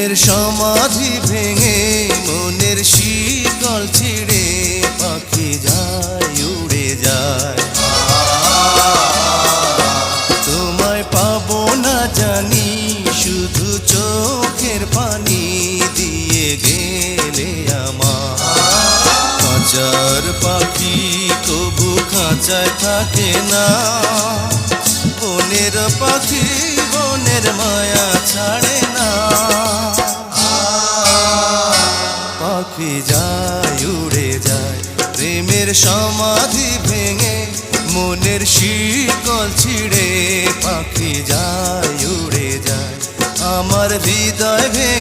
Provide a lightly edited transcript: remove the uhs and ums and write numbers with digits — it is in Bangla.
প্রেমের সমাধি ভেঙে মনের শিকল ছিঁড়ে পাখি যায় উড়ে যায়। তোমায় পাবো না জানি শুধু চোখের পানি দিয়ে গেলে আমার। খাঁচার পাখি তবু খাঁচায় থাকে না, বনের পাখি বনের মায়া ছাড়ে না। পাখি যায় উড়ে যায় প্রেমের সমাধি ভেঙে মনের শিকল ছিঁড়ে পাখি যায় উড়ে যায়। আমার হৃদয় ভেঙে